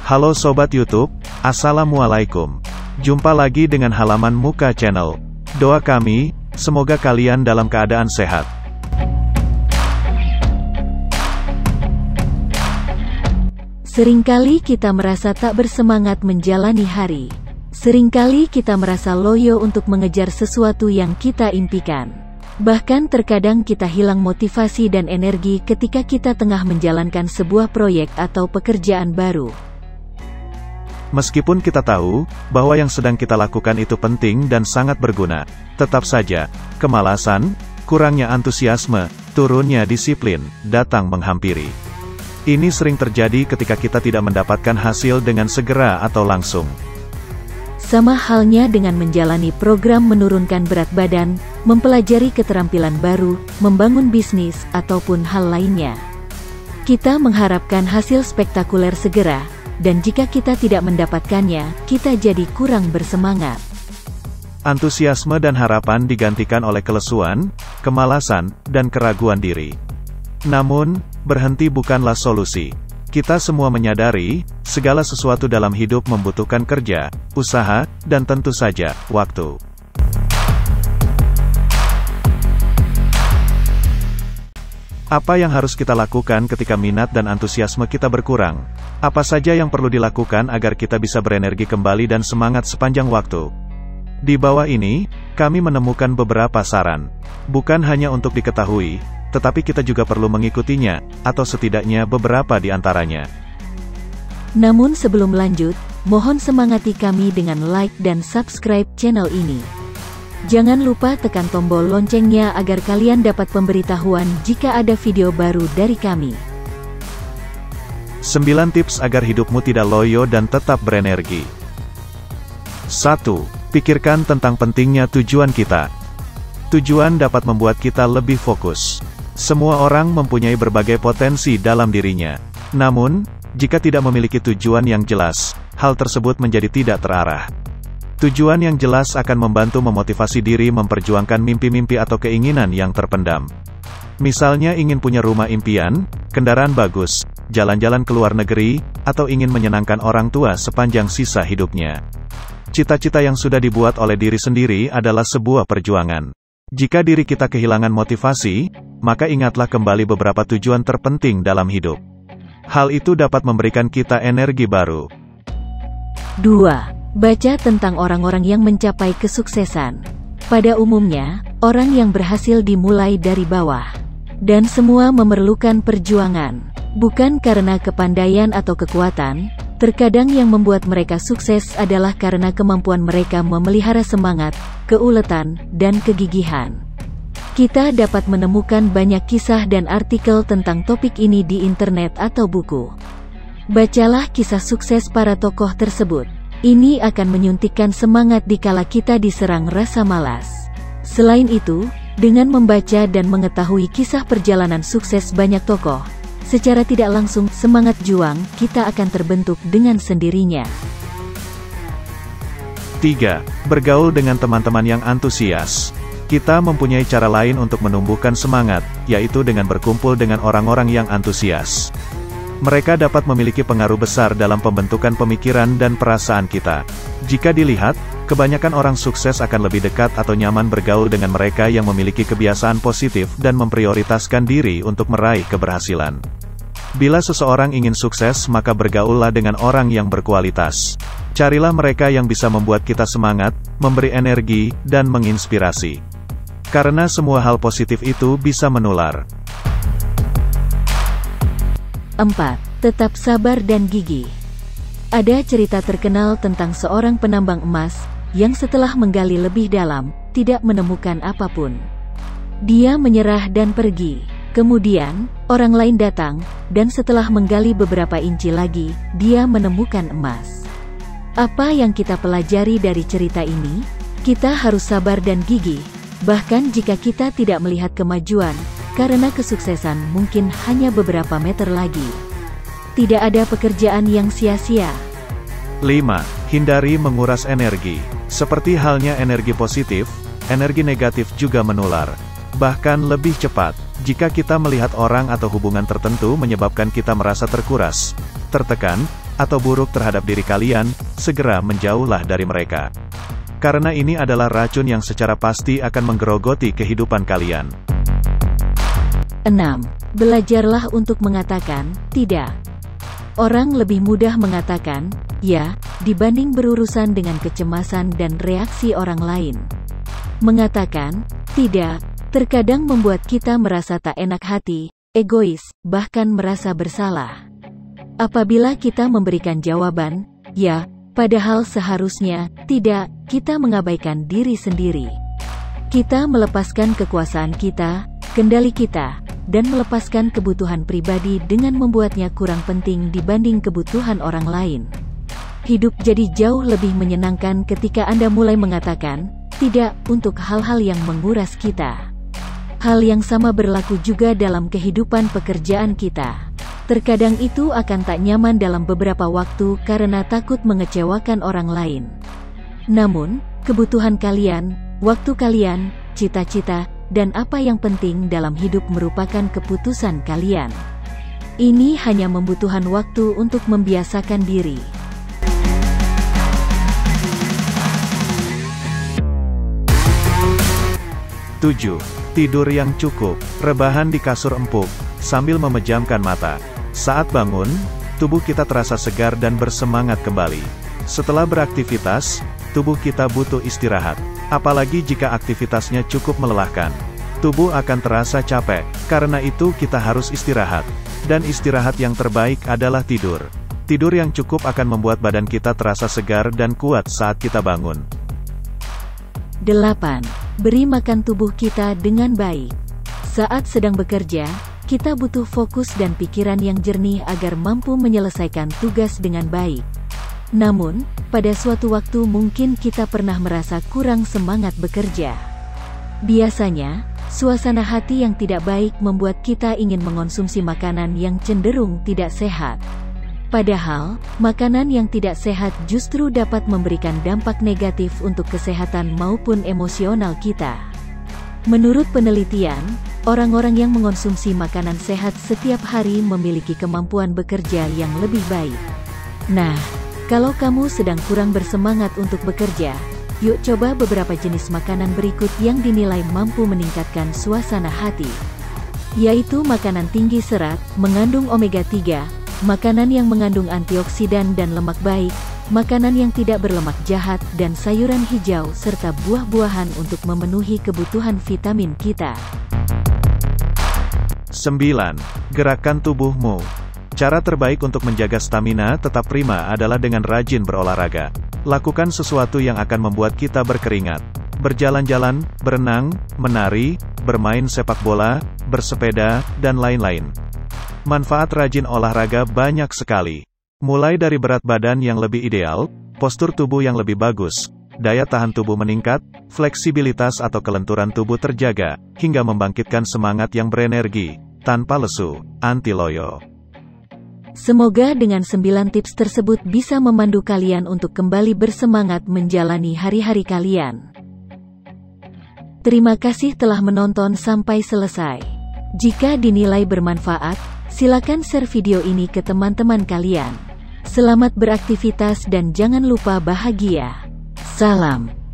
Halo Sobat YouTube, Assalamualaikum. Jumpa lagi dengan halaman Muka Channel. Doa kami, semoga kalian dalam keadaan sehat. Seringkali kita merasa tak bersemangat menjalani hari. Seringkali kita merasa loyo untuk mengejar sesuatu yang kita impikan. Bahkan terkadang kita hilang motivasi dan energi ketika kita tengah menjalankan sebuah proyek atau pekerjaan baru. Meskipun kita tahu bahwa yang sedang kita lakukan itu penting dan sangat berguna, tetap saja, kemalasan, kurangnya antusiasme, turunnya disiplin, datang menghampiri. Ini sering terjadi ketika kita tidak mendapatkan hasil dengan segera atau langsung. Sama halnya dengan menjalani program menurunkan berat badan, mempelajari keterampilan baru, membangun bisnis, ataupun hal lainnya. Kita mengharapkan hasil spektakuler segera, dan jika kita tidak mendapatkannya, kita jadi kurang bersemangat. Antusiasme dan harapan digantikan oleh kelesuan, kemalasan, dan keraguan diri. Namun, berhenti bukanlah solusi. Kita semua menyadari, segala sesuatu dalam hidup membutuhkan kerja, usaha, dan tentu saja, waktu. Apa yang harus kita lakukan ketika minat dan antusiasme kita berkurang? Apa saja yang perlu dilakukan agar kita bisa berenergi kembali dan semangat sepanjang waktu? Di bawah ini, kami menemukan beberapa saran. Bukan hanya untuk diketahui, tetapi kita juga perlu mengikutinya, atau setidaknya beberapa di antaranya. Namun sebelum lanjut, mohon semangati kami dengan like dan subscribe channel ini. Jangan lupa tekan tombol loncengnya agar kalian dapat pemberitahuan jika ada video baru dari kami. 9 tips agar hidupmu tidak loyo dan tetap berenergi. 1. Pikirkan tentang pentingnya tujuan kita. Tujuan dapat membuat kita lebih fokus. Semua orang mempunyai berbagai potensi dalam dirinya. Namun, jika tidak memiliki tujuan yang jelas, hal tersebut menjadi tidak terarah. Tujuan yang jelas akan membantu memotivasi diri memperjuangkan mimpi-mimpi atau keinginan yang terpendam. Misalnya ingin punya rumah impian, kendaraan bagus, jalan-jalan ke luar negeri, atau ingin menyenangkan orang tua sepanjang sisa hidupnya. Cita-cita yang sudah dibuat oleh diri sendiri adalah sebuah perjuangan. Jika diri kita kehilangan motivasi, maka ingatlah kembali beberapa tujuan terpenting dalam hidup. Hal itu dapat memberikan kita energi baru. 2. Baca tentang orang-orang yang mencapai kesuksesan. Pada umumnya, orang yang berhasil dimulai dari bawah. Dan semua memerlukan perjuangan. Bukan karena kepandaian atau kekuatan, terkadang yang membuat mereka sukses adalah karena kemampuan mereka memelihara semangat, keuletan, dan kegigihan. Kita dapat menemukan banyak kisah dan artikel tentang topik ini di internet atau buku. Bacalah kisah sukses para tokoh tersebut. Ini akan menyuntikkan semangat dikala kita diserang rasa malas. Selain itu, dengan membaca dan mengetahui kisah perjalanan sukses banyak tokoh, secara tidak langsung, semangat juang kita akan terbentuk dengan sendirinya. 3. Bergaul dengan teman-teman yang antusias. Kita mempunyai cara lain untuk menumbuhkan semangat, yaitu dengan berkumpul dengan orang-orang yang antusias. Mereka dapat memiliki pengaruh besar dalam pembentukan pemikiran dan perasaan kita. Jika dilihat, kebanyakan orang sukses akan lebih dekat atau nyaman bergaul dengan mereka yang memiliki kebiasaan positif dan memprioritaskan diri untuk meraih keberhasilan. Bila seseorang ingin sukses, maka bergaullah dengan orang yang berkualitas. Carilah mereka yang bisa membuat kita semangat, memberi energi, dan menginspirasi. Karena semua hal positif itu bisa menular. 4. Tetap sabar dan gigih. Ada cerita terkenal tentang seorang penambang emas, yang setelah menggali lebih dalam, tidak menemukan apapun. Dia menyerah dan pergi. Kemudian, orang lain datang, dan setelah menggali beberapa inci lagi, dia menemukan emas. Apa yang kita pelajari dari cerita ini? Kita harus sabar dan gigih, bahkan jika kita tidak melihat kemajuan, karena kesuksesan mungkin hanya beberapa meter lagi. Tidak ada pekerjaan yang sia-sia. 5. Hindari menguras energi. Seperti halnya energi positif, energi negatif juga menular. Bahkan lebih cepat, jika kita melihat orang atau hubungan tertentu menyebabkan kita merasa terkuras, tertekan, atau buruk terhadap diri kalian, segera menjauhlah dari mereka. Karena ini adalah racun yang secara pasti akan menggerogoti kehidupan kalian. 6. Belajarlah untuk mengatakan tidak. Orang lebih mudah mengatakan ya dibanding berurusan dengan kecemasan dan reaksi orang lain. Mengatakan tidak terkadang membuat kita merasa tak enak hati, egois, bahkan merasa bersalah. Apabila kita memberikan jawaban ya, padahal seharusnya tidak, kita mengabaikan diri sendiri. Kita melepaskan kekuasaan kita, kendali kita, dan melepaskan kebutuhan pribadi dengan membuatnya kurang penting dibanding kebutuhan orang lain. Hidup jadi jauh lebih menyenangkan ketika Anda mulai mengatakan tidak untuk hal-hal yang menguras kita. Hal yang sama berlaku juga dalam kehidupan pekerjaan kita. Terkadang itu akan tak nyaman dalam beberapa waktu karena takut mengecewakan orang lain. Namun, kebutuhan kalian, waktu kalian, cita-cita, dan apa yang penting dalam hidup merupakan keputusan kalian. Ini hanya membutuhkan waktu untuk membiasakan diri. 7. Tidur yang cukup, rebahan di kasur empuk, sambil memejamkan mata. Saat bangun, tubuh kita terasa segar dan bersemangat kembali. Setelah beraktivitas, tubuh kita butuh istirahat. Apalagi jika aktivitasnya cukup melelahkan. Tubuh akan terasa capek, karena itu kita harus istirahat. Dan istirahat yang terbaik adalah tidur. Tidur yang cukup akan membuat badan kita terasa segar dan kuat saat kita bangun. 8. Beri makan tubuh kita dengan baik. Saat sedang bekerja, kita butuh fokus dan pikiran yang jernih agar mampu menyelesaikan tugas dengan baik. Namun, pada suatu waktu mungkin kita pernah merasa kurang semangat bekerja. Biasanya, suasana hati yang tidak baik membuat kita ingin mengonsumsi makanan yang cenderung tidak sehat. Padahal, makanan yang tidak sehat justru dapat memberikan dampak negatif untuk kesehatan maupun emosional kita. Menurut penelitian, orang-orang yang mengonsumsi makanan sehat setiap hari memiliki kemampuan bekerja yang lebih baik. Nah, kalau kamu sedang kurang bersemangat untuk bekerja, yuk coba beberapa jenis makanan berikut yang dinilai mampu meningkatkan suasana hati. Yaitu makanan tinggi serat, mengandung omega 3, makanan yang mengandung antioksidan dan lemak baik, makanan yang tidak berlemak jahat, dan sayuran hijau serta buah-buahan untuk memenuhi kebutuhan vitamin kita. 9. Gerakan tubuhmu. Cara terbaik untuk menjaga stamina tetap prima adalah dengan rajin berolahraga. Lakukan sesuatu yang akan membuat kita berkeringat. Berjalan-jalan, berenang, menari, bermain sepak bola, bersepeda, dan lain-lain. Manfaat rajin olahraga banyak sekali. Mulai dari berat badan yang lebih ideal, postur tubuh yang lebih bagus, daya tahan tubuh meningkat, fleksibilitas atau kelenturan tubuh terjaga, hingga membangkitkan semangat yang berenergi, tanpa lesu, anti loyo. Semoga dengan 9 tips tersebut bisa memandu kalian untuk kembali bersemangat menjalani hari-hari kalian. Terima kasih telah menonton sampai selesai. Jika dinilai bermanfaat, silakan share video ini ke teman-teman kalian. Selamat beraktivitas dan jangan lupa bahagia. Salam.